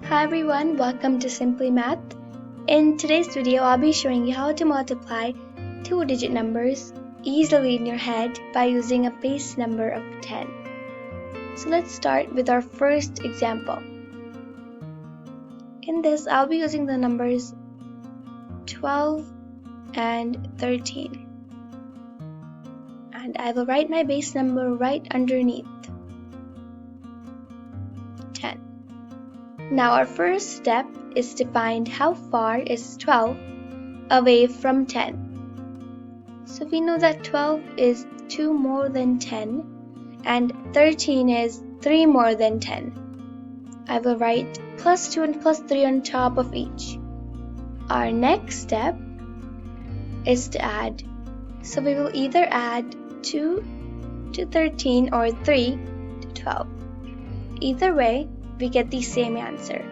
Hi everyone, welcome to Simply Math. In today's video, I'll be showing you how to multiply two-digit numbers easily in your head by using a base number of 10. So let's start with our first example. In this, I'll be using the numbers 12 and 13. And I will write my base number right underneath 10. Now our first step is to find how far is 12 away from 10. So we know that 12 is 2 more than 10 and 13 is 3 more than 10. I will write plus 2 and plus 3 on top of each. Our next step is to add. So we will either add 2 to 13 or 3 to 12. Either way, we get the same answer,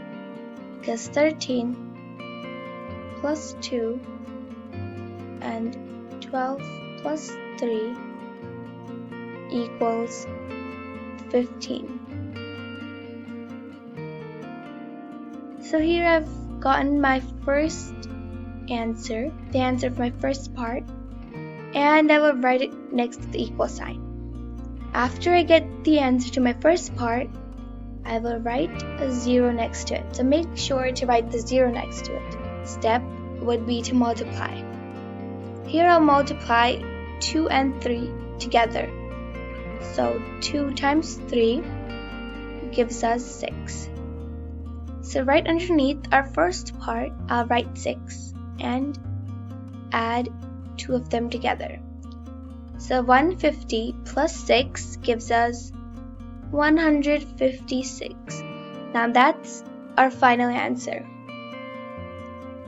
because 13 plus 2 and 12 plus 3 equals 15. So here I've gotten my first answer, the answer of my first part, and I will write it next to the equal sign. After I get the answer to my first part, I will write a 0 next to it. So make sure to write the 0 next to it. Step would be to multiply. Here I'll multiply 2 and 3 together. So 2 times 3 gives us 6. So right underneath our first part, I'll write 6 and add 2 of them together. So 150 plus 6 gives us 156. Now that's our final answer.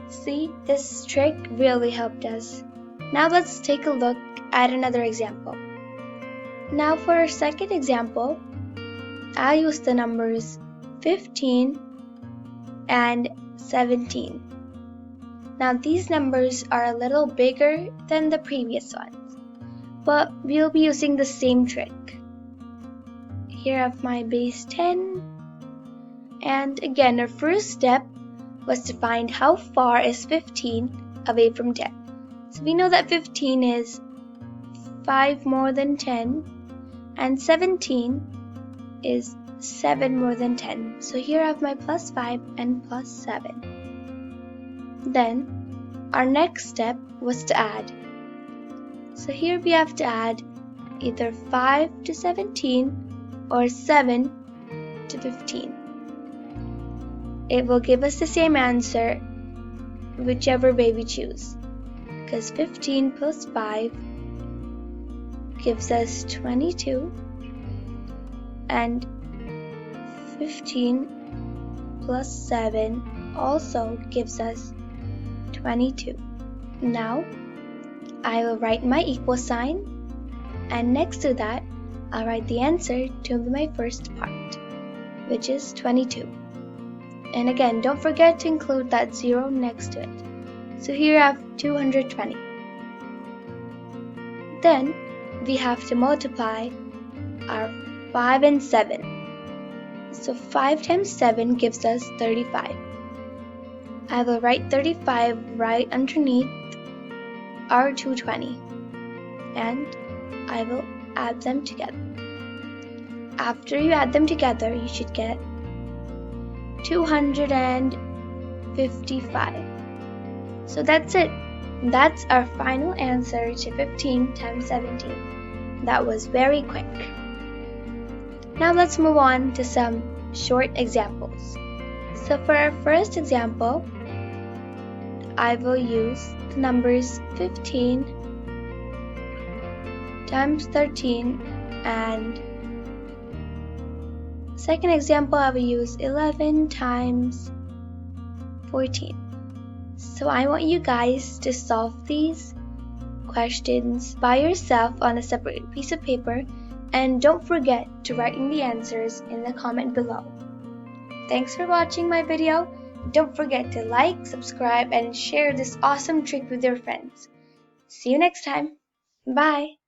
See, this trick really helped us. Now let's take a look at another example. Now for our second example, I'll use the numbers 15 and 17. Now these numbers are a little bigger than the previous ones, but we'll be using the same trick. Here I have my base 10, and again our first step was to find how far is 15 away from 10. So we know that 15 is 5 more than 10 and 17 is 7 more than 10. So here I have my plus 5 and plus 7. Then our next step was to add. So here we have to add either 5 to 17 or 7 to 15. It will give us the same answer whichever way we choose, because 15 plus 5 gives us 22 and 15 plus 7 also gives us 22. Now I will write my equal sign, and next to that I'll write the answer to my first part, which is 22. And again, don't forget to include that 0 next to it. So here I have 220. Then we have to multiply our 5 and 7. So 5 times 7 gives us 35. I will write 35 right underneath our 220. And I will add them together. After you add them together, you should get 255. So that's it. That's our final answer to 15 times 17. That was very quick. Now let's move on to some short examples. So for our first example, I will use the numbers 15 times 13 and second example I will use 11 times 14. So I want you guys to solve these questions by yourself on a separate piece of paper, and don't forget to write in the answers in the comment below. Thanks for watching my video. Don't forget to like, subscribe, and share this awesome trick with your friends. See you next time. Bye!